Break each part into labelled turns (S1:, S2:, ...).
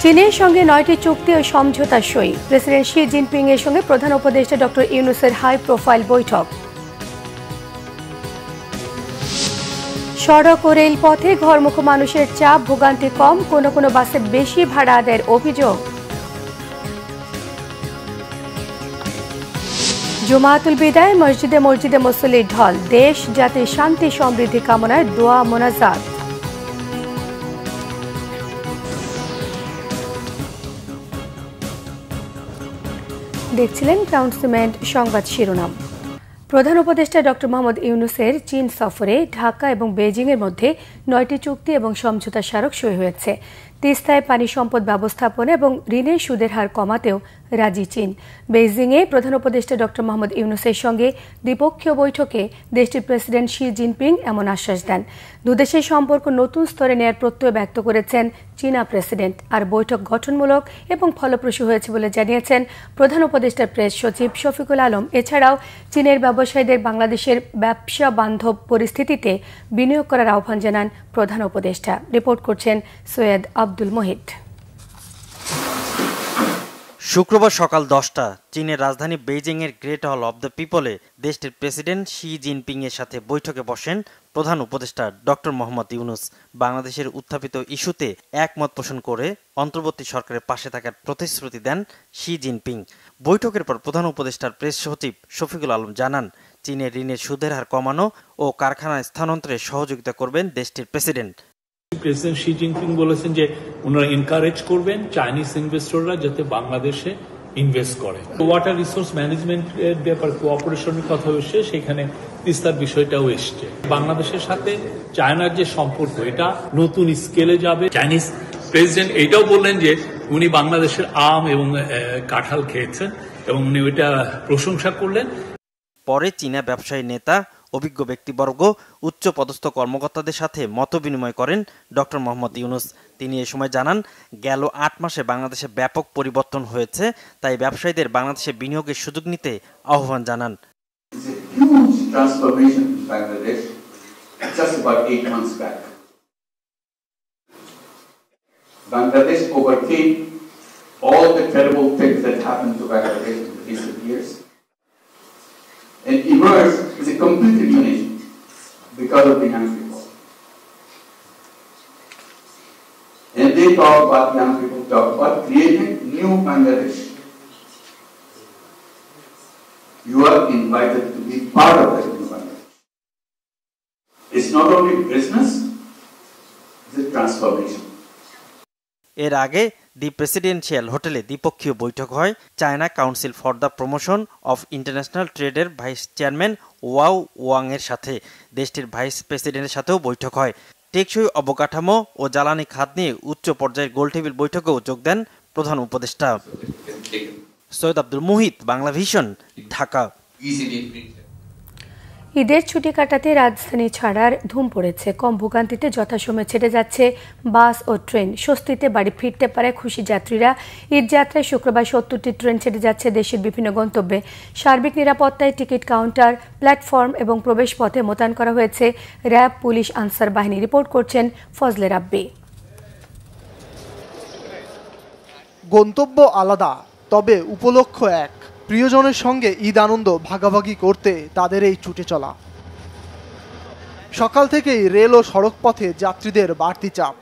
S1: চীনের সঙ্গে 9টি চুক্তি ও সমঝোতা সই। প্রেসিডেন্ট শি জিনপিং এর সঙ্গে প্রধান উপদেষ্টা ডক্টর ইউনূসের হাই প্রোফাইল বৈঠক। সড়ক ও রেলপথে ঘরমুখো মানুষের চাপ, ভোগান্তি কম, কোনো কোনো বাসে বেশি ভাড়া আদায়ের অভিযোগ। জুমাতুল বিদায়, মসজিদে মসজিদে মুসল্লির ঢল। দেশ জাতির শান্তি সমৃদ্ধি কামনায় দোয়া মোনাজাত। দেখছিলেন ক্রাউন সিমেন্ট সংবাদ শিরোনাম। প্রধান উপদেষ্টা ডক্টর মোহাম্মদ ইউনূসের চীন সফরে ঢাকা এবং বেইজিং এর মধ্যে 9টি চুক্তি এবং সমঝোতা স্মারক সই হয়েছে। তিস্তায় পানি সম্পদ ব্যবস্থাপনা এবং ঋণের সুদের হার কমাতেও রাজি চীন। বেইজিংয়ে প্রধান উপদেষ্টা ডক্টর মোহাম্মদ ইউনূসের সঙ্গে দ্বিপক্ষীয় বৈঠকে দেশটির প্রেসিডেন্ট শি জিনপিং এমন আশ্বাস দেন। দুদেশের সম্পর্ক নতুন স্তরে নেয়ার প্রত্যয় ব্যক্ত করেছেন চীনা প্রেসিডেন্ট। আর বৈঠক গঠনমূলক এবং ফলপ্রসূ হয়েছে বলে জানিয়েছেন প্রধান উপদেষ্টার প্রেস সচিব শফিকুল আলম। এছাড়াও চীনের ব্যবসায়ীদের বাংলাদেশের ব্যবসা বান্ধব পরিস্থিতিতে বিনিয়োগ করার আহ্বান জানান প্রধান উপদেষ্টা। রিপোর্ট করছেন সৈয়দ আব্দুল মহিদ।
S2: শুক্রবার সকাল 10টা চীনের রাজধানী বেইজিং এর গ্রেট হল অব দ্য পিপলে দেশটির প্রেসিডেন্ট শি জিনপিং এর সাথে বৈঠকে বসেন প্রধান উপদেষ্টা ডক্টর মোহাম্মদ ইউনূস। বাংলাদেশের উত্থাপিত ইস্যুতে একমত পোষণ করে অন্তর্বর্তী সরকারের পাশে থাকার প্রতিশ্রুতি দেন শি জিনপিং। বৈঠকের পর প্রধান উপদেষ্টার প্রেস সচিব শফিকুল আলম জানান, চীনের ঋণের সুদের হার কমানো ও কারখানা স্থানান্তরে সহযোগিতা করবেন দেশটির প্রেসিডেন্ট।
S3: প্রেসিডেন্ট শি জিনপিং বলেছেন যে ওনারা এনকারেজ করবেন চাইনিজ ইনভেস্টররা যাতে বাংলাদেশে ইনভেস্ট করে। ওয়াটার রিসোর্স ম্যানেজমেন্টের ব্যাপারে কোঅপারেশনের কথা এসছে, সেখানে তিস্তার বিষয়টাও এসছে। বাংলাদেশের সাথে চায়নার যে সম্পর্ক এটা নতুন স্কেলে যাবে। চাইনিজ প্রেসিডেন্ট এটাও বললেন যে উনি বাংলাদেশের আম এবং কাঁঠাল খেয়েছেন এবং উনি ওইটা প্রশংসা করলেন।
S2: পরে চীনা ব্যবসায়ী নেতা, অভিজ্ঞ ব্যক্তিবর্গ, উচ্চ পদস্থ কর্মকর্তাদের সাথে মতবিনিময় করেন ডক্টর মোহাম্মদ ইউনূস। তিনি এ সময় জানান, গেল 8 মাসে বাংলাদেশে ব্যাপক পরিবর্তন হয়েছে, তাই ব্যবসায়ীদের বাংলাদেশে বিনিয়োগের সুযোগ নিতে আহ্বান জানান।
S4: Bangladesh overcame all the terrible things that happened to Bangladesh in the recent years and emerged as a completely new nation because of the young people. And they talk about, young people talk about creating new Bangladesh. You are invited to be part of that new Bangladesh. It's not only business, it's a transformation.
S2: এর আগে দি presidential হোটেলে দ্বিপক্ষীয় বৈঠক হয় China council for the promotion of international ট্রেডের vice chairman ওয়াও Wang এর সাথে। দেশটির ভাইস প্রেসিডেন্টের সাথেও বৈঠক হয়। টেকসই অবকাঠামো ও জ্বালানি খাত নিয়ে উচ্চ পর্যায়ের গোলটেবিল বৈঠকেও যোগ দেন প্রধান উপদেষ্টা। সৈয়দ আব্দুল মুহিত, বাংলা ভিশন, ঢাকা।
S1: ঈদের ছুটি কাটাতে রাজধানী ছাড়ার ধুম পড়েছে। কম ভোগান্তিতে যথাসময়ে ছেড়ে যাচ্ছে বাস ও ট্রেন। স্বস্তিতে বাড়ি ফিরতে পারে খুশি যাত্রীরা। ঈদ যাত্রায় শুক্রবার 70টি ট্রেন ছেড়ে যাচ্ছে দেশের বিভিন্ন গন্তব্যে। সার্বিক নিরাপত্তায় টিকিট কাউন্টার, প্ল্যাটফর্ম এবং প্রবেশ পথে মোতায়েন করা হয়েছে র্যাব, পুলিশ, আনসার বাহিনী। রিপোর্ট করছেন ফজলে রাব্বি।
S5: গন্তব্য আলাদা, তবে উপলক্ষ এক। প্রিয়জনের সঙ্গে ঈদ আনন্দ ভাগাভাগি করতে তাদের এই ছুটে চলা। সকাল থেকেই রেল ও সড়ক পথে যাত্রীদের বাড়তি চাপ।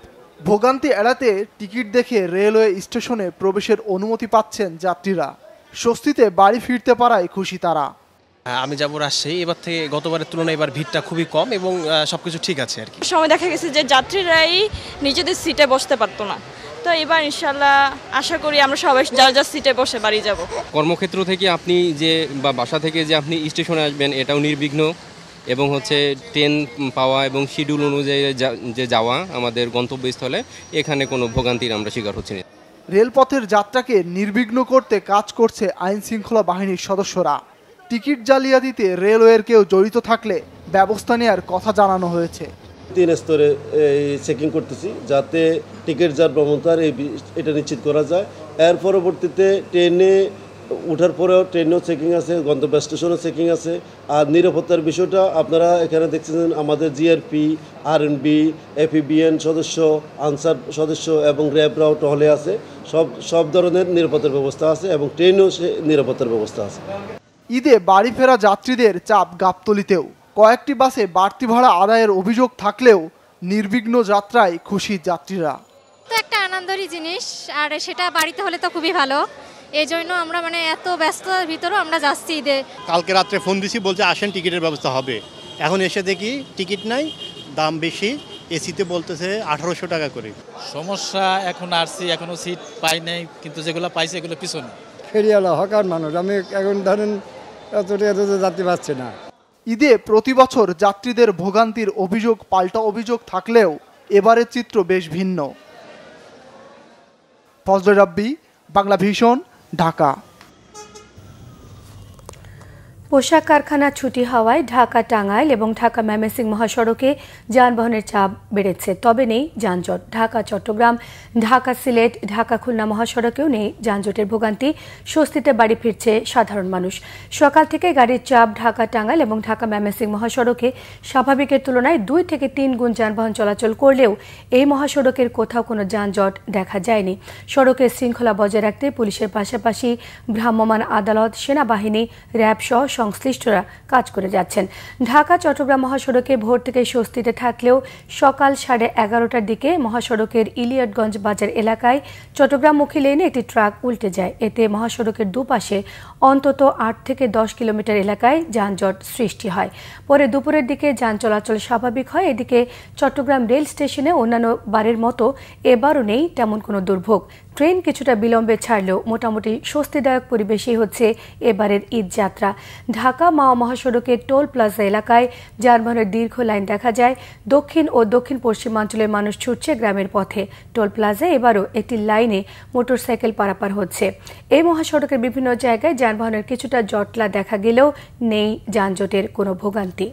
S5: ভোগান্তি এড়াতে টিকিট দেখে রেলওয়ে স্টেশনে প্রবেশের অনুমতি পাচ্ছেন যাত্রীরা। স্বস্তিতে বাড়ি ফিরতে পারায় খুশি তারা।
S6: আমি যাব রাজশাহী। এবার থেকে গতবারের তুলনায় এবার ভিড়টা খুবই কম এবং সবকিছু ঠিক আছে আর কি।
S7: সময় দেখা গেছে যে যাত্রীরাই নিজেদের সিটে বসতে পারতো না, তো এবার ইনশাল্লাহ আশা করি আমরা সবাই যার যার সিটে বসে বাড়ি যাব।
S8: কর্মক্ষেত্র থেকে আপনি যে বা বাসা থেকে যে আপনি স্টেশনে আসবেন এটাও নির্বিঘ্ন, এবং হচ্ছে ট্রেন পাওয়া এবং শিডিউল অনুযায়ী যে যাওয়া আমাদের গন্তব্যস্থলে, এখানে কোনো ভোগান্তির আমরা শিকার হচ্ছি না।
S5: রেলপথের যাত্রাকে নির্বিঘ্ন করতে কাজ করছে আইন শৃঙ্খলা বাহিনীর সদস্যরা। টিকিট জালিয়াতিতে রেলওয়ের কেউ জড়িত থাকলে ব্যবস্থা নেওয়ার কথা জানানো হয়েছে।
S9: 3 স্তরে চেকিং করতেছি যাতে টিকিট যার ভ্রমণতার এটা নিশ্চিত করা যায়। এর পরবর্তীতে ট্রেনে ওঠার পরেও ট্রেনেও চেকিং আছে, গন্তব্য স্টেশনেও চেকিং আছে। আর নিরাপত্তার বিষয়টা আপনারা এখানে দেখছেন, আমাদের জিআরপি, আরএনবি, এপিবিএন সদস্য, আনসার সদস্য এবং র্যাবরাও টহলে আছে। সব ধরনের নিরাপত্তার ব্যবস্থা আছে এবং ট্রেনেও সে নিরাপত্তার ব্যবস্থা আছে।
S5: ঈদে বাড়ি ফেরা যাত্রীদের চাপ গাবতলীতেও। কয়েকটি বাসে বাড়তি ভাড়া আদায়ের অভিযোগ থাকলেও নির্বিঘ্ন যাত্রায় খুশি যাত্রীরা।
S10: তো একটা আনন্দেরই জিনিস, আর সেটা বাড়িতে হলে তো খুবই ভালো। এই জন্য আমরা এত ব্যস্ততার ভিতরেও আমরা যাচ্ছি ঈদে।
S11: কালকে রাত্রে ফোন দিছি, বলছে আসেন টিকিটের ব্যবস্থা হবে। এখন এসে দেখি টিকিট নাই, দাম বেশি। এসিতে বলতেছে 1800 টাকা করে।
S12: সমস্যা এখন আসছি, এখনো সিট পাই নাই, কিন্তু যেগুলো পাইছে এগুলো পিছনে।
S13: ফেরিওয়ালা হকার মানুষ, আমি এখন ধরেন এত যাত্রী পাচ্ছি না।
S5: ঈদে প্রতি বছর যাত্রীদের ভোগান্তির অভিযোগ পাল্টা অভিযোগ থাকলেও এবারের চিত্র বেশ ভিন্ন। ফজলে রাব্বি, বাংলা ভিশন, ঢাকা।
S1: পোশাক কারখানা ছুটি হওয়ায় ঢাকা টাঙ্গাইল এবং ঢাকা ময়মনসিংহ মহাসড়কে যানবাহনের চাপ বেড়েছে, তবে নেই যানজট। ঢাকা চট্টগ্রাম, ঢাকা সিলেট, ঢাকা খুলনা মহাসড়কেও নেই যানজটের ভোগান্তি। স্বস্তিতে বাড়ি ফিরছে সাধারণ মানুষ। সকাল থেকে গাড়ির চাপ ঢাকা টাঙ্গাইল এবং ঢাকা ময়মনসিংহ মহাসড়কে স্বাভাবিকের তুলনায় 2 থেকে 3 গুণ যানবাহন চলাচল করলেও এই মহাসড়কের কোথাও কোনো যানজট দেখা যায়নি। সড়কের শৃঙ্খলা বজায় রাখতে পুলিশের পাশাপাশি ভ্রাম্যমাণ আদালত, সেনাবাহিনী, র্যাব সহ সংশ্লিষ্টরা কাজ করে যাচ্ছেন। ঢাকা চট্টগ্রাম মহাসড়কে ভোর থেকে স্বস্তিতে থাকলেও সকাল 11:30টার দিকে মহাসড়কের ইলিয়টগঞ্জ বাজার এলাকায় চট্টগ্রামমুখী লেনে একটি ট্রাক উল্টে যায়। এতে মহাসড়কের দুপাশে অন্তত 8 থেকে 10 কিলোমিটার এলাকায় যানজট সৃষ্টি হয়। পরে দুপুরের দিকে যান চলাচল স্বাভাবিক হয়। এদিকে চট্টগ্রাম রেল স্টেশনে অন্যান্য বারের মতো এবারও নেই তেমন কোনো দুর্ভোগ। ট্রেন কিছুটা বিলম্বে ছাড়লেও মোটামুটি স্বস্তিদায়ক পরিবেশই হচ্ছে এবারের ঈদ যাত্রা। ঢাকা মাওয়া মহাসড়কের টোল প্লাজা এলাকায় যানবাহনের দীর্ঘ লাইন দেখা যায়। দক্ষিণ ও দক্ষিণ পশ্চিমাঞ্চলের মানুষ ছুটছে গ্রামের পথে। টোল প্লাজায় এবারও একটি লাইনে মোটরসাইকেল পারাপার হচ্ছে। এই মহাসড়কের বিভিন্ন জায়গায় যানবাহনের কিছুটা জটলা দেখা গেলেও নেই যানজটের কোনো ভোগান্তি।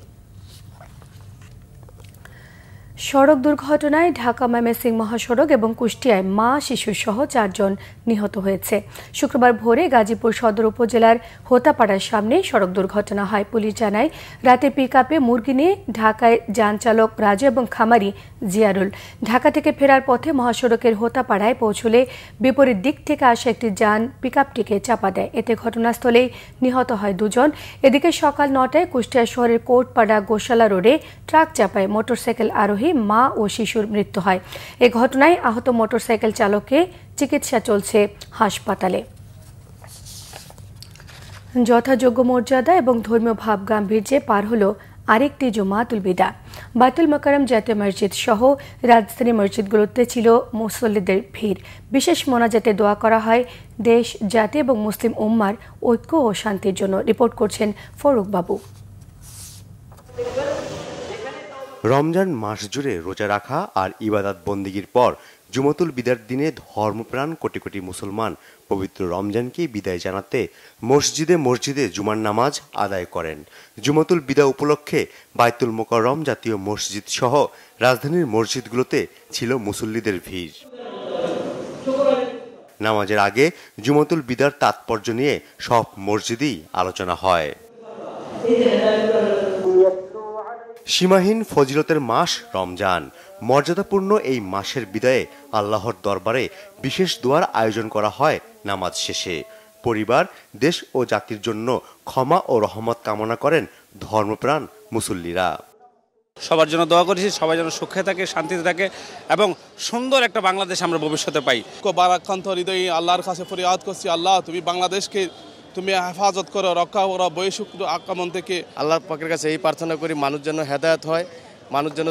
S1: সড়ক দুর্ঘটনায় ঢাকা ময়মনসিংহ মহাসড়ক এবং কুষ্টিয়ায় মা শিশু সহ 4 জন নিহত হয়েছে। শুক্রবার ভোরে গাজীপুর সদর উপজেলার হোতাপাড়ার সামনে সড়ক দুর্ঘটনা হয়। পুলিশ জানায়, রাতে পিকআপে মুরগি নিয়ে ঢাকায় যান চালক রাজু এবং খামারি জিয়ারুল ঢাকা থেকে ফেরার পথে মহাসড়কের হোতাপাড়ায় পৌঁছলে বিপরীত দিক থেকে আসা একটি যান পিকআপটিকে চাপা দেয়। এতে ঘটনাস্থলেই নিহত হয় 2 জন। এদিকে সকাল 9টায় কুষ্টিয়া শহরের কোটপাড়া গোশালা রোডে ট্রাক চাপায় মোটরসাইকেল আরোহী মা ও শিশুর মৃত্যু হয়। এ ঘটনায় আহত মোটরসাইকেল চালককে চিকিৎসা চলছে হাসপাতালে। যথাযোগ্য মর্যাদা এবং ধর্মীয় ভাব গাম্ভীর্যে পার হলো আরেকটি জুমাতুল বিদা। বাইতুল মোকাররম জাতীয় মসজিদ সহ রাজধানী মসজিদগুলোতে ছিল মুসল্লিদের ভিড়। বিশেষ মোনাজাতে দোয়া করা হয় দেশ, জাতি এবং মুসলিম উম্মার ঐক্য ও শান্তির জন্য। রিপোর্ট করছেন ফরুক বাবু।
S14: রমজান মাস জুড়ে রোজা রাখা আর ইবাদত বন্দিগির পর জুমাতুল বিদার দিনে ধর্মপ্রাণ কোটি কোটি মুসলমান পবিত্র রমজানকে বিদায় জানাতে মসজিদে মসজিদে জুমার নামাজ আদায় করেন। জুমাতুল বিদা উপলক্ষে বাইতুল মোকাররম জাতীয় মসজিদ সহ রাজধানীর মসজিদগুলোতে ছিল মুসল্লিদের ভিড়। নামাজের আগে জুমাতুল বিদার তাৎপর্য নিয়ে সব মসজিদেই আলোচনা হয়। সীমাহীন ফজিলতের মাস রমজান। মর্যাদাপূর্ণ এই মাসের বিদায়ে আল্লাহর দরবারে বিশেষ দোয়ার আয়োজন করা হয় নামাজ শেষে। পরিবার, দেশ ও জাতির জন্য ক্ষমা ও রহমত কামনা করেন ধর্মপ্রাণ মুসল্লিরা।
S15: সবার জন্য দোয়া করেছি, সবাই যেন সুখে থাকে, শান্তিতে থাকে এবং সুন্দর একটা বাংলাদেশ আমরা ভবিষ্যতে পাই।
S16: বারাকান্ত হৃদয়ে আল্লাহর কাছে ফরিয়াদ করছি, আল্লাহ তুমি বাংলাদেশকে তুমি হেফাজত করো, রক্ষা করো বৈশ্বিক আক্রমণ থেকে।
S17: আল্লাহ পাকের কাছে এই প্রার্থনা করি, মানুষ যেন হেদায়েত হয়, মানুষ যেন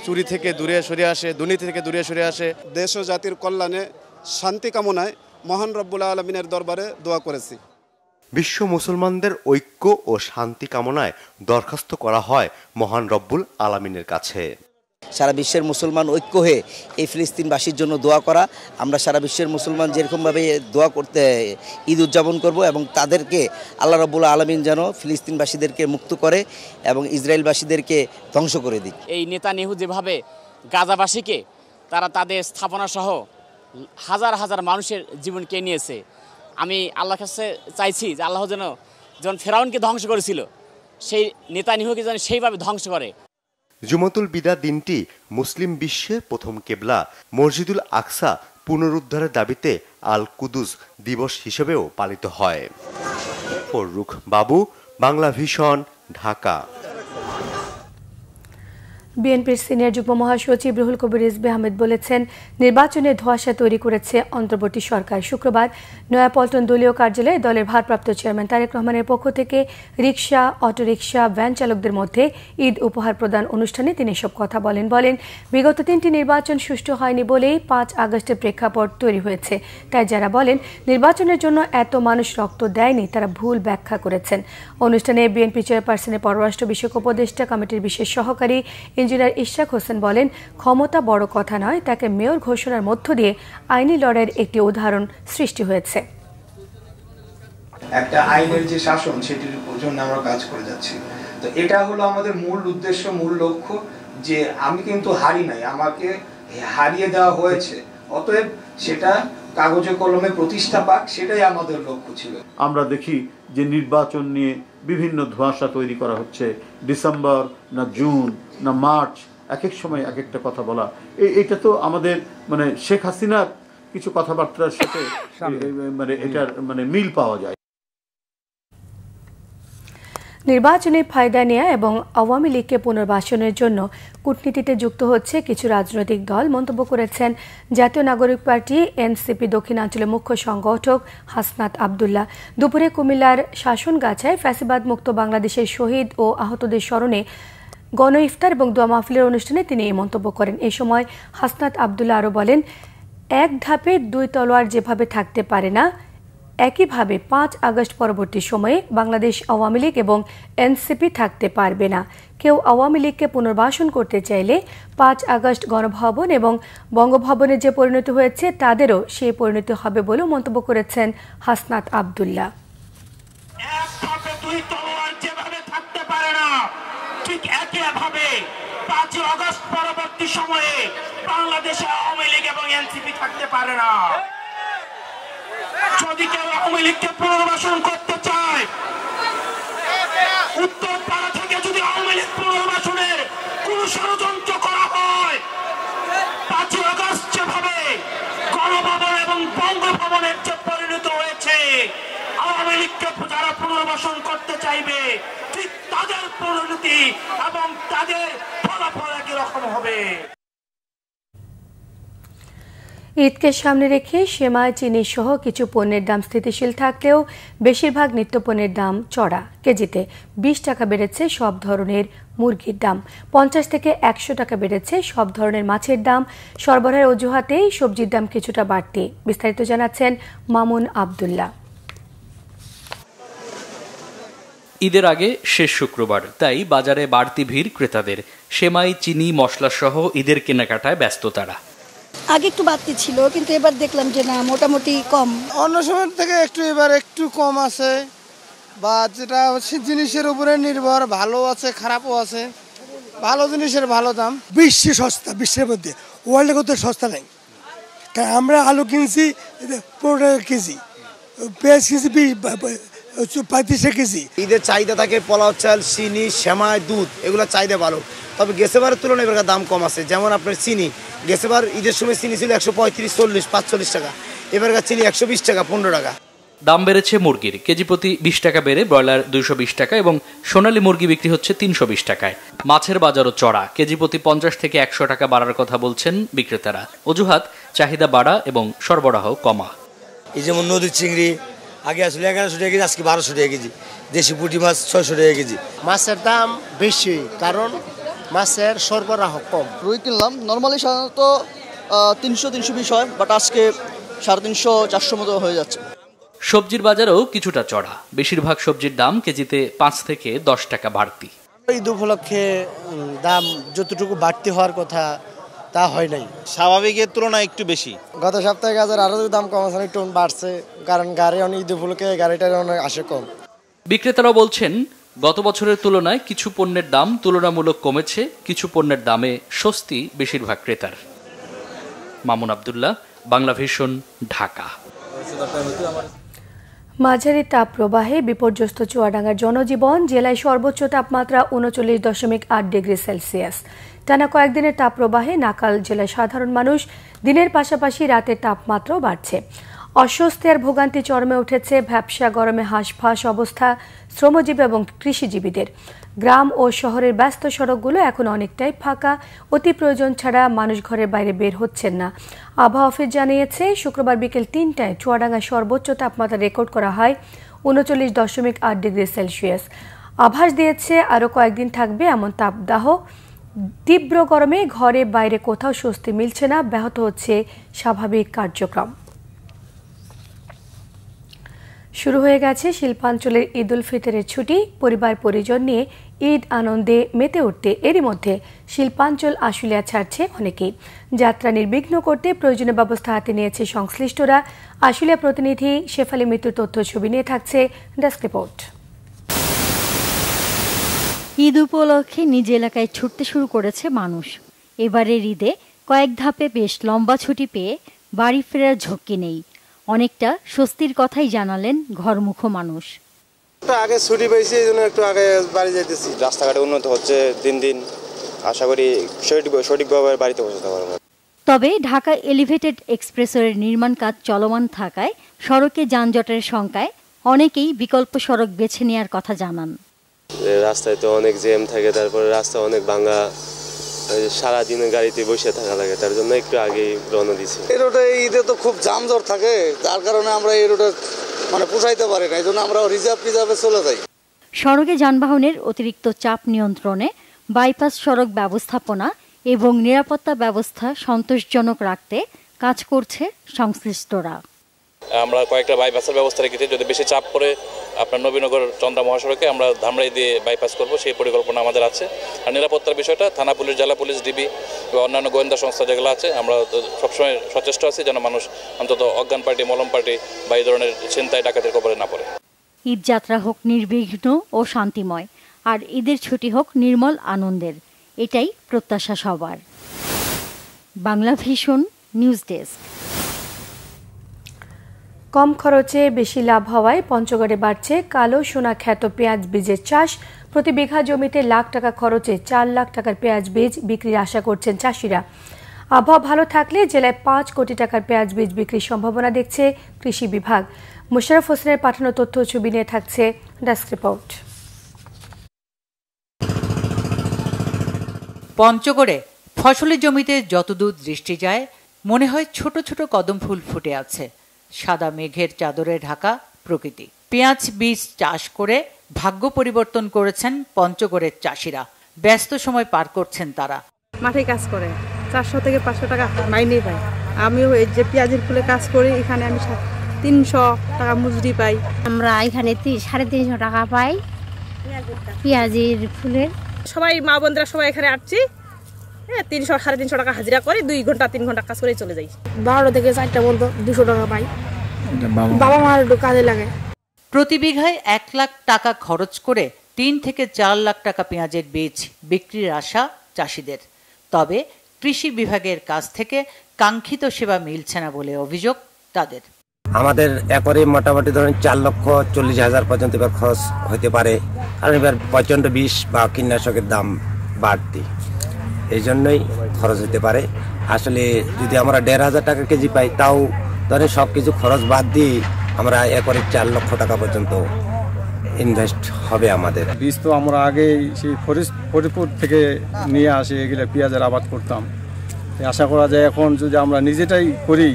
S17: চুরি থেকে দূরে সরে আসে, দুর্নীতি থেকে দূরে সরে আসে।
S18: দেশ ও জাতির কল্যাণে শান্তি কামনায় মহান রব্বুল আলামিনের দরবারে দোয়া করেছি।
S14: বিশ্ব মুসলমানদের ঐক্য ও শান্তি কামনায় দরখাস্ত করা হয় মহান রব্বুল আলামিনের কাছে।
S19: সারা বিশ্বের মুসলমান ঐক্য হয়ে এই ফিলিস্তিনবাসীর জন্য দোয়া করা। আমরা সারা বিশ্বের মুসলমান যেরকমভাবে দোয়া করতে ঈদ উদযাপন করব এবং তাদেরকে আল্লাহ রাব্বুল আলামিন যেন ফিলিস্তিনবাসীদেরকে মুক্ত করে এবং ইসরায়েলবাসীদেরকে ধ্বংস করে দিক।
S20: এই নেতানিয়াহু যেভাবে গাজাবাসীকে তারা তাদের স্থাপনা সহ হাজার হাজার মানুষের জীবনকে নিয়েছে, আমি আল্লাহর কাছে চাইছি যে আল্লাহ যেন ফেরাউনকে ধ্বংস করেছিল সেই নেতানিয়াহুকে যেন সেইভাবে ধ্বংস করে।
S14: জুমাতুল বিদা দিনটি মুসলিম বিশ্বে প্রথম কেবলা মসজিদুল আকসা পুনরুদ্ধারের দাবিতে আল কুদুস দিবস হিসেবেও পালিত হয়। ফররুখ বাবু, বাংলা ভিশন, ঢাকা।
S1: বিএনপির সিনিয়র যুগ্ম মহাসচিব রুহুল কবির রিজভী আহমেদ বলেছেন, নির্বাচনে ধোঁয়াশা তৈরি করেছে অন্তর্বর্তী সরকার। শুক্রবার নয়াপল্টন দলীয় কার্যালয়ে দলের ভারপ্রাপ্ত চেয়ারম্যান তারেক রহমানের পক্ষ থেকে রিকশা, অটোরিকশা, ভ্যান চালকদের মধ্যে ঈদ উপহার প্রদান অনুষ্ঠানে তিনি এসব কথা বলেন। বিগত 3টি নির্বাচন সুষ্ঠু হয়নি বলেই 5 আগস্টের প্রেক্ষাপট তৈরি হয়েছে। তাই যারা বলেন নির্বাচনের জন্য এত মানুষ রক্ত দেয়নি, তারা ভুল ব্যাখ্যা করেছেন। অনুষ্ঠানে বিএনপি চেয়ারপারসনের পররাষ্ট্র বিষয়ক উপদেষ্টা কমিটির বিশেষ সহকারী ইঞ্জিনিয়ার ইশরাক হোসেন বলেন, ক্ষমতা বড় কথা নয়, তাকে মেয়র ঘোষণার মধ্য দিয়ে আইনি লড়াইয়ের একটি উদাহরণ সৃষ্টি হয়েছে।
S21: একটা আইনের যে শাসন সেটির জন্য আমরা কাজ করে যাচ্ছি। তো এটা হলো আমাদের মূল উদ্দেশ্য, মূল লক্ষ্য, যে আমি কিন্তু হারি নাই, আমাকে হারিয়ে দেওয়া হয়েছে, অতএব সেটা কাগজে কলমে প্রতিষ্ঠা পাক, সেটাই আমাদের লক্ষ্য ছিল।
S22: আমরা দেখি যে নির্বাচন নিয়ে বিভিন্ন ধোঁয়াশা তৈরি করা হচ্ছে, ডিসেম্বর না জুন না মার্চ, এক এক সময় এক একটা কথা বলা। এটা তো আমাদের শেখ হাসিনার কিছু কথাবার্তার সাথে এটার মিল পাওয়া যায়।
S1: নির্বাচনে ফায়দা নেয়া এবং আওয়ামী লীগকে পুনর্বাসনের জন্য কূটনীতিতে যুক্ত হচ্ছে কিছু রাজনৈতিক দল, মন্তব্য করেছেন জাতীয় নাগরিক পার্টি এনসিপি দক্ষিণাঞ্চলের মুখ্য সংগঠক হাসনাত আবদুল্লাহ। দুপুরে কুমিল্লার শাসনগাছায় ফ্যাসিবাদ মুক্ত বাংলাদেশের শহীদ ও আহতদের স্মরণে গণ ইফতার এবং দোয়া মাহফিলের অনুষ্ঠানে তিনি এই মন্তব্য করেন। এ সময় হাসনাত আবদুল্লাহ আরও বলেন, এক ধাপে দুই তলোয়ার যেভাবে থাকতে পারে না, একইভাবে 5 আগস্ট পরবর্তী সময়ে বাংলাদেশ আওয়ামী লীগ এবং এনসিপি থাকতে পারবে না। কেউ আওয়ামী লীগকে পুনর্বাসন করতে চাইলে 5 আগস্ট গণভবন এবং বঙ্গভবনের যে পরিণতি হয়েছে তাদেরও সেই পরিণতি হবে বলেও মন্তব্য করেছেন হাসনাত আবদুল্লাহ।
S23: ঠিক একইভাবে 5 আগস্ট পরবর্তী সময়ে বাংলাদেশে আওয়ামী লীগ এবং এনসিপি থাকতে পারে না। যদি কেউ আওয়ামী লীগকে পুনর্বাসন করতে চায়, উত্তরপাড়া থেকে যদি আওয়ামী লীগ পুনর্বাসনের কোন ষড়যন্ত্র করা হয়, 5 আগস্ট যেভাবে গণভবন এবং বঙ্গভবনের যে পরিণত হয়েছে, আওয়ামী লীগকে যারা পুনর্বাসন করতে চাইবে ঠিক তাদের পরিণতি এবং তাদের ফলাফল একই রকম হবে।
S1: ঈদকে সামনে রেখে সেমাই, চিনি সহ কিছু পণ্যের দাম স্থিতিশীল থাকলেও বেশিরভাগ নিত্যপণ্যের দাম চড়া। কেজিতে 20 টাকা বেড়েছে সব ধরনের মুরগির দাম, 50 থেকে 100 টাকা বেড়েছে সব ধরনের মাছের দাম। সরবরাহের অজুহাতেই সবজির দাম কিছুটা বাড়তি। বিস্তারিত জানাচ্ছেন মামুন আবদুল্লাহ।
S24: ঈদের আগে শেষ শুক্রবার, তাই বাজারে বাড়তি ভিড় ক্রেতাদের। সেমাই, চিনি, মশলা সহ ঈদের কেনাকাটায় ব্যস্ত তারা।
S25: আগে একটু বাড়তি ছিল, কিন্তু এবার দেখলাম যে না, মোটামুটি কম।
S26: অন্য সময় থেকে এবার একটু কম আছে, বা যেটা হচ্ছে জিনিসের উপরে নির্ভর, ভালো আছে খারাপও আছে। ভালো জিনিসের ভালো দাম,
S27: বেশি সস্তা, বিশ্বের মধ্যে ওয়ার্ল্ডে কত সস্তা নেই। কারণ আমরা আলু কিনছি 15 টাকা কেজি, পেঁয়াজ কিনছি 35 টাকা কেজি।
S28: ঈদের চাহিদা থাকে পোলাও চাল, চিনি, সেমাই, দুধ, এগুলো চাহিদা ভালো। তবে গেছেবারের তুলনায় এবার দাম কম আছে। যেমন আপনার চিনি, গেছেবার ঈদের সময় চিনি ছিল 135, 40, 45 টাকা, এবারকার চিনি 120 টাকা, 15 টাকা।
S24: দাম বেড়েছে মুরগির, কেজি প্রতি 20 টাকা বেড়ে ব্রয়লার 220 টাকা এবং সোনালী মুরগি বিক্রি হচ্ছে 320 টাকায়। মাছের বাজারও চড়া, কেজি প্রতি 50 থেকে 100 টাকা বাড়ার কথা বলছেন বিক্রেতারা। অজুহাত চাহিদা বাড়া এবং সরবরাহ কমা।
S29: এই যেমন নদীর চিংড়ি আগে আসলে 1100 টাকা কেজি, আজকে 1200 টাকা কেজি। দেশি পুঁটি মাছ 600 টাকা কেজি।
S30: মাছের দাম বেশি, কারণ মাছের সরবরাহ কম।
S31: রুই কিনলাম, নর্মালি সাধারণত 300-320 হয়, বাট আজকে 350-400 মতো হয়ে যাচ্ছে।
S24: সবজির বাজারেও কিছুটা চড়া, বেশিরভাগ সবজির দাম কেজিতে 5 থেকে 10 টাকা বাড়তি।
S30: ঈদ উপলক্ষে দাম যতটুকু বাড়তি হওয়ার কথা তা হয় নাই,
S32: স্বাভাবিকের তুলনায় একটু বেশি।
S30: গত সপ্তাহে গাজর আরো দাম কম আছে, একটু বাড়ছে, কারণ গাড়ি অনেক ঈদ উপলক্ষে গাড়িটার অনেক আসে কম।
S24: বিক্রেতারা বলছেন গত বছরের তুলনায় কিছু পণ্যের দাম তুলনামূলক কমেছে, কিছু পণ্যের দামে স্বস্তি বেশিরভাগ ক্রেতার। মামুন আবদুল্লাহ, বাংলা ভিশন, ঢাকা।
S1: মাঝারি তাপপ্রবাহে বিপর্যস্ত চুয়াডাঙ্গার জনজীবন। জেলায় সর্বোচ্চ তাপমাত্রা ৩৯.৮ ডিগ্রি সেলসিয়াস। টানা কয়েকদিনের তাপপ্রবাহে নাকাল জেলায় সাধারণ মানুষ দিনের পাশাপাশি রাতের তাপমাত্রাও বাড়ছে। অস্বস্তি আর ভোগান্তি চরমে উঠেছে। ভ্যাপসা গরমে হাঁসফাঁস অবস্থা শ্রমজীবী এবং কৃষিজীবীদের। গ্রাম ও শহরের ব্যস্ত সড়কগুলো এখন অনেকটাই ফাঁকা। অতি প্রয়োজন ছাড়া মানুষ ঘরের বাইরে বের হচ্ছেন না। আবহাওয়া অফিস জানিয়েছে, শুক্রবার বিকেল ৩টায় চুয়াডাঙ্গায় সর্বোচ্চ তাপমাত্রা রেকর্ড করা হয় ৩৯.৮ ডিগ্রি সেলসিয়াস। আভাস দিয়েছে আরও কয়েকদিন থাকবে এমন তাপদাহ। তীব্র গরমে ঘরে বাইরে কোথাও স্বস্তি মিলছে না, ব্যাহত হচ্ছে স্বাভাবিক কার্যক্রম। শুরু হয়ে গেছে শিল্পাঞ্চলের ঈদ উল ফিতরের ছুটি। পরিবার পরিজন নিয়ে ঈদ আনন্দে মেতে উঠতে এরই মধ্যে শিল্পাঞ্চল আশুলিয়া ছাড়ছে অনেকেই। যাত্রা নির্বিঘ্ন করতে প্রয়োজনীয় ব্যবস্থা হাতে নিয়েছে সংশ্লিষ্টরা। আশুলিয়া প্রতিনিধি শেফালি মৃত্যুর তথ্য ছবি নিয়ে থাকছে ডেস্ক রিপোর্ট।
S2: ঈদ উপলক্ষে নিজ এলাকায় ছুটতে শুরু করেছে মানুষ। এবারের ঈদে কয়েক ধাপে বেশ লম্বা ছুটি পেয়ে বাড়ি ফেরার ঝক্কি নেই। অনেকটা স্বস্তির কথাই জানালেন ঘরমুখো মানুষ।
S28: আগে ছুটি পেয়েছি, এই জন্য একটু আগে বাড়ি যেতেছি। রাস্তাঘাটে উন্নত হচ্ছে দিন দিন, আশা করি সঠিকভাবে বাড়িতে পৌঁছতে পারবো।
S2: তবে ঢাকা এলিভেটেড এক্সপ্রেসওয়ের নির্মাণ কাজ চলমান থাকায় সড়কে যানজটের শঙ্কায় অনেকেই বিকল্প সড়ক বেছে নেওয়ার কথা জানান।
S3: রাস্তায় তো অনেক জ্যাম থাকে, তারপরে রাস্তা অনেক ভাঙা, সারাদিনে গাড়িতে বসে থাকা লাগে, তার জন্য একটু আগেই রওনা দিছি।
S28: এই রোডে ঈদে তো খুব জামজট থাকে, যার কারণে আমরা এই রোডে পোষাইতে পারি না, এই জন্য আমরা রিজার্ভে চলে যাই।
S2: সড়কে যানবাহনের অতিরিক্ত চাপ নিয়ন্ত্রণে বাইপাস সড়ক ব্যবস্থাপনা এবং নিরাপত্তা ব্যবস্থা সন্তোষজনক রাখতে কাজ করছে সংশ্লিষ্টরা।
S4: আমরা কয়েকটা বাইপাসের ব্যবস্থা রেখেছি, যদি বেশি চাপ পড়ে আপনার নবীনগর চন্দ্রা মহাসড়কে আমরা ধামরাই দিয়ে বাইপাস করব, সেই পরিকল্পনা আমাদের আছে। আর নিরাপত্তার বিষয়টা থানা পুলিশ, জেলা পুলিশ, ডিবি বা অন্যান্য গোয়েন্দা সংস্থা যেগুলো আছে, আমরা সবসময় সচেষ্ট আছি যেন মানুষ অন্তত অজ্ঞান পার্টি, মলম পার্টি বা এই ধরনের ছিনতাই ডাকাতির কবলে না পড়ে।
S2: ঈদ যাত্রা হোক নির্বিঘ্ন ও শান্তিময়, আর ঈদের ছুটি হোক নির্মল আনন্দের, এটাই প্রত্যাশা সবার। Bangla vision news desk.
S1: কম খরচে বেশি লাভ হওয়ায় পঞ্চগড়ে বাড়ছে কালো সোনা খ্যাত পেঁয়াজ বীজের চাষ। প্রতি বিঘা জমিতে লাখ টাকা খরচে 4 লাখ টাকার পেঁয়াজ বীজ বিক্রির আশা করছেন চাষিরা। আবহাওয়া ভালো থাকলে জেলায় 5 কোটি টাকার পেঁয়াজ বীজ বিক্রির সম্ভাবনা দেখছে কৃষি বিভাগ। মোশাররফ হোসেনের পাঠানো তথ্য ছবি নিয়ে থাকছে ডেস্ক রিপোর্ট।
S5: পঞ্চগড়ে ফসলের জমিতে যতদূর দৃষ্টি যায় মনে হয় ছোট ছোট কদম ফুল ফুটে আছে। সাদা মেঘের চাদরে ঢাকা প্রকৃতি। পেঁয়াজ বীজ চাষ করে ভাগ্য পরিবর্তন করেছেন পঞ্চগড়ের চাষিরা। ব্যস্ত সময় পার করছেন তারা।
S6: মাঠে কাজ করে 400 থেকে 500 টাকা মাইনে পাই। আমিও এই যে পেঁয়াজের ফুলে কাজ করি, এখানে আমি 300 টাকা মজুরি পাই।
S7: আমরা এখানে 350 টাকা পাই পেঁয়াজের ফুলের।
S6: সবাই মা বোনরা সবাই এখানে আসছি, 300 350 টাকা হাজিরা করে 2 ঘন্টা 3 ঘন্টা কাজ করে চলে যাই।
S7: 12টা থেকে 4টা পর্যন্ত 200 টাকা পাই। বাবা মার একটু কাজে লাগে।
S5: প্রতি বিঘায় 1 লাখ টাকা খরচ করে 3 থেকে 4 লাখ টাকা পেঁয়াজের বীজ বিক্রির আশা চাষিদের। তবে কৃষি বিভাগের কাছ থেকে কাঙ্ক্ষিত সেবা মিলছে না বলে অভিযোগ তাদের।
S28: আমাদের একরে মোটামুটি ধরেন 4,40,000 পর্যন্ত এবার খরচ হতে পারে, কারণ এবার প্রচণ্ড বিষ বা কীটনাশকের দাম বাড়তি, এই জন্যই খরচ হতে পারে। আসলে যদি আমরা 1,500 টাকা কেজি পাই, তাও ধরেন সব কিছু খরচ বাদ দিয়ে আমরা একরে 4 লক্ষ টাকা পর্যন্ত ইনভেস্ট হবে আমাদের।
S8: বীজ তো আমরা আগে সেই ফরিদপুর থেকে নিয়ে আসি, এগুলো পেঁয়াজের আবাদ করতাম। আশা করা যায় এখন যদি আমরা নিজেটাই করি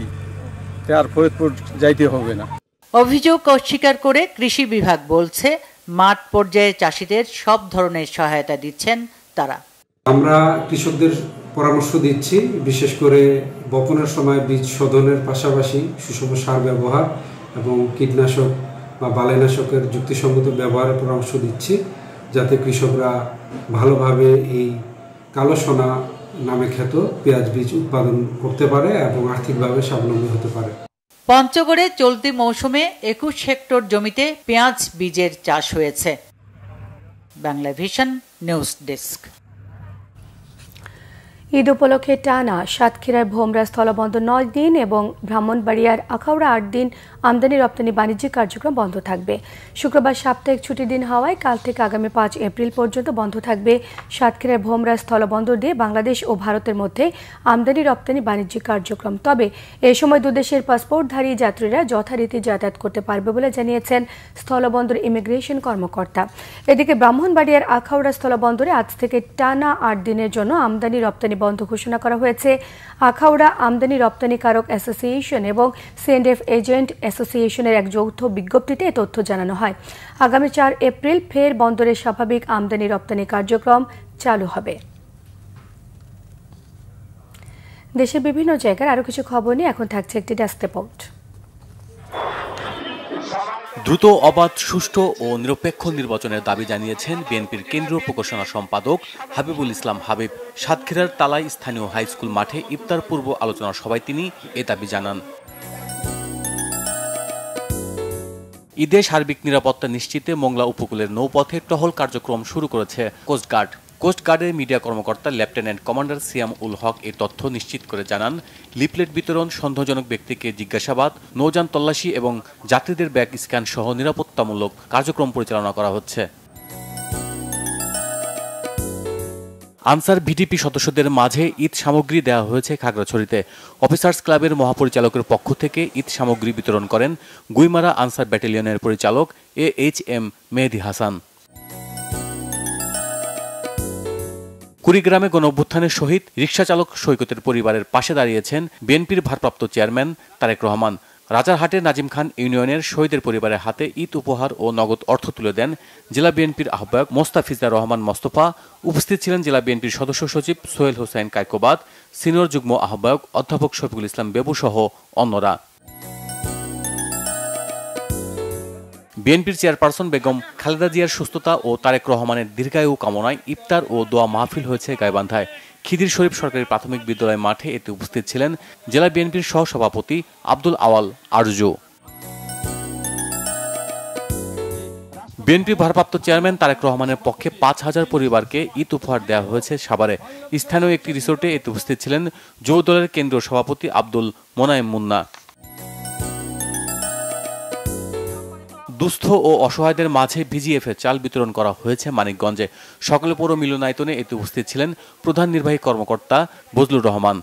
S8: আর ফরিদপুর যাইতে হবে না।
S5: অভিযোগ অস্বীকার করে কৃষি বিভাগ বলছে মাঠ পর্যায়ে চাষিদের সব ধরনের সহায়তা দিচ্ছেন তারা।
S9: আমরা কৃষকদের পরামর্শ দিচ্ছি, বিশেষ করে বপনের সময় বীজ শোধনের পাশাপাশি সুষম সার ব্যবহার এবং কীটনাশক বা বালাইনাশকের যুক্তিসঙ্গত ব্যবহারের পরামর্শ দিচ্ছি, যাতে কৃষকরা ভালোভাবে এই কালো সোনা নামে খ্যাত পেঁয়াজ বীজ উৎপাদন করতে পারে এবং আর্থিকভাবে স্বাবলম্বী হতে পারে।
S5: পঞ্চগড়ে চলতি মৌসুমে 21 হেক্টর জমিতে পেঁয়াজ বীজের চাষ হয়েছে। Bangla vision news desk.
S1: Eid উপলক্ষে টানা সাতক্ষীরার ভোমরা স্থলবন্দর 9 দিন এবং ব্রাহ্মণবাড়িয়ার আখাউড়া 8 দিন আমদানি রপ্তানি বাণিজ্যিক কার্যক্রম বন্ধ থাকবে। শুক্রবার সাপ্তাহিক ছুটির দিন হওয়ায় কাল থেকে আগামী 5 এপ্রিল পর্যন্ত বন্ধ থাকবে সাতক্ষীরার ভোমরা স্থলবন্দর দিয়ে বাংলাদেশ ও ভারতের মধ্যে আমদানি রপ্তানি বাণিজ্যিক কার্যক্রম। তবে এ সময় দুদেশের পাসপোর্টধারী যাত্রীরা যথারীতি যাতায়াত করতে পারবে বলে জানিয়েছেন স্থলবন্দর ইমিগ্রেশন কর্মকর্তা। এদিকে ব্রাহ্মণবাড়িয়ার আখাউড়া স্থলবন্দরে আজ থেকে টানা 8 দিনের জন্য আমদানি রপ্তানি বন্ধ ঘোষণা করা হয়েছে। আখাউড়া আমদানি রপ্তানিকারক অ্যাসোসিয়েশন এবং সিএনডিএফ এজেন্ট অ্যাসোসিয়েশনের এক যৌথ বিজ্ঞপ্তিতে এ তথ্য জানানো হয়। আগামী 4 এপ্রিল ফের বন্দরের স্বাভাবিক আমদানি রপ্তানি কার্যক্রম চালু হবে। দেশের বিভিন্ন জায়গার আরো কিছু খবর নিয়ে এখন থাকছে একটি ডেস্ক রিপোর্ট।
S10: দ্রুত, অবাধ, সুষ্ঠু ও নিরপেক্ষ নির্বাচনের দাবি জানিয়েছেন বিএনপির কেন্দ্রীয় প্রকাশনা সম্পাদক হাবিবুল ইসলাম হাবিব। সাতক্ষীরার তালাই স্থানীয় হাই স্কুল মাঠে ইফতার পূর্ব আলোচনা সভায় তিনি এ দাবি জানান। ঈদে সার্বিক নিরাপত্তা নিশ্চিতে মোংলা উপকূলের নৌপথে টহল কার্যক্রম শুরু করেছে কোস্টগার্ড। কোস্টগার্ডের মিডিয়া কর্মকর্তা লেফটেন্যান্ট কমান্ডার সিয়াম উল হক এই তথ্য নিশ্চিত করে জানান, লিফলেট বিতরণ, সন্দেহজনক ব্যক্তিকে জিজ্ঞাসাবাদ, নৌযান তল্লাশি এবং যাত্রীদের ব্যাগ স্ক্যান সহ নিরাপত্তামূলক কার্যক্রম পরিচালনা করা হচ্ছে। আনসার ভিডিপি সদস্যদের মাঝে ঈদ সামগ্রী দেওয়া হয়েছে খাগড়াছড়িতে। অফিসার্স ক্লাবের মহাপরিচালকের পক্ষ থেকে ঈদ সামগ্রী বিতরণ করেন গুইমারা আনসার ব্যাটালিয়নের পরিচালক AHM মেহেদি হাসান। কুড়িগ্রামে গণঅভ্যুত্থানের শহীদ রিকশাচালক সৈকতের পরিবারের পাশে দাঁড়িয়েছেন বিএনপির ভারপ্রাপ্ত চেয়ারম্যান তারেক রহমান। রাজারহাটের নাজিম খান ইউনিয়নের শহীদের পরিবারের হাতে ঈদ উপহার ও নগদ অর্থ তুলে দেন জেলা বিএনপির আহ্বায়ক মোস্তাফিজুর রহমান মোস্তফা। উপস্থিত ছিলেন জেলা বিএনপির সদস্য সচিব সোহেল হোসেন কায়কোবাদ, সিনিয়র যুগ্ম আহ্বায়ক অধ্যাপক শফিকুল ইসলাম বেবু সহ অন্যরা। বিএনপির চেয়ারপারসন বেগম খালেদা জিয়ার সুস্থতা ও তারেক রহমানের দীর্ঘায়ু কামনায় ইফতার ও দোয়া মাহফিল হয়েছে গাইবান্ধায়। খিদির শরীফ সরকারি প্রাথমিক বিদ্যালয় মাঠে এতে উপস্থিত ছিলেন জেলা বিএনপির সহসভাপতি আব্দুল আওয়াল আরজু। বিএনপির ভারপ্রাপ্ত চেয়ারম্যান তারেক রহমানের পক্ষে 5000 পরিবারকে ঈদ উপহার দেওয়া হয়েছে সাভারে। স্থানীয় একটি রিসোর্টে এতে উপস্থিত ছিলেন যৌথ দলের কেন্দ্রীয় সভাপতি আব্দুল মোনায়েম মুন্না। দুস্থ ও অসহায়দের মাঝে ভিজিএফের চাল বিতরণ করা হয়েছে মানিকগঞ্জে। সকালে পৌর মিলনায়তনে এতে উপস্থিত ছিলেন প্রধান নির্বাহী কর্মকর্তা বজলুর রহমান।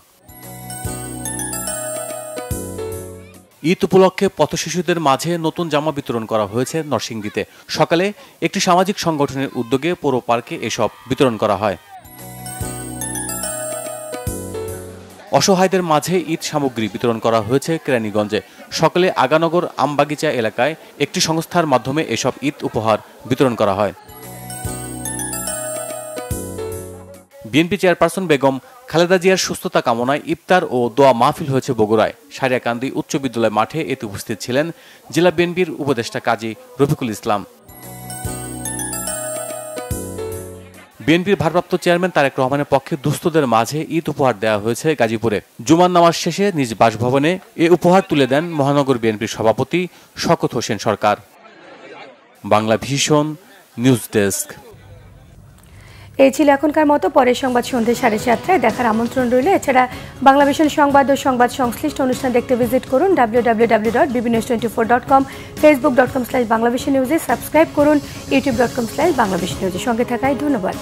S10: ঈদ উপলক্ষে পথশিশুদের মাঝে নতুন জামা বিতরণ করা হয়েছে নরসিংদীতে। সকালে একটি সামাজিক সংগঠনের উদ্যোগে পৌর পার্কে এসব বিতরণ করা হয়। অসহায়দের মাঝে ঈদ সামগ্রী বিতরণ করা হয়েছে কেরানীগঞ্জে। সকালে আগানগর আমবাগিচা এলাকায় একটি সংস্থার মাধ্যমে এসব ঈদ উপহার বিতরণ করা হয়। বিএনপি চেয়ারপারসন বেগম খালেদা জিয়ার সুস্থতা কামনায় ইফতার ও দোয়া মাহফিল হয়েছে বগুড়ায়। সারিয়াকান্দি উচ্চ বিদ্যালয় মাঠে এতে উপস্থিত ছিলেন জেলা বিএনপির উপদেষ্টা কাজী রফিকুল ইসলাম। বিএনপির ভারপ্রাপ্ত চেয়ারম্যান তারেক রহমানের পক্ষে দুস্থদের মাঝে ঈদ উপহার দেওয়া হয়েছে গাজীপুরে। জুমার নামাজ শেষে নিজ বাসভবনে এ উপহার তুলে দেন মহানগর বিএনপির সভাপতি Shawkat Hossain Sarkar. Bangla vision news desk.
S1: এই ছিল এখনকার মতো। পরের সংবাদ সন্ধ্যে 7:30টায় দেখার আমন্ত্রণ রইল। এছাড়া বাংলা ভিশন সংবাদ ও সংবাদ সংশ্লিষ্ট অনুষ্ঠান দেখতে ভিজিট করুন www.bbnews24.com, facebook.com/banglavisionnews, সাবস্ক্রাইব করুন youtube.com/banglavisionnews। সঙ্গে থাকায় ধন্যবাদ।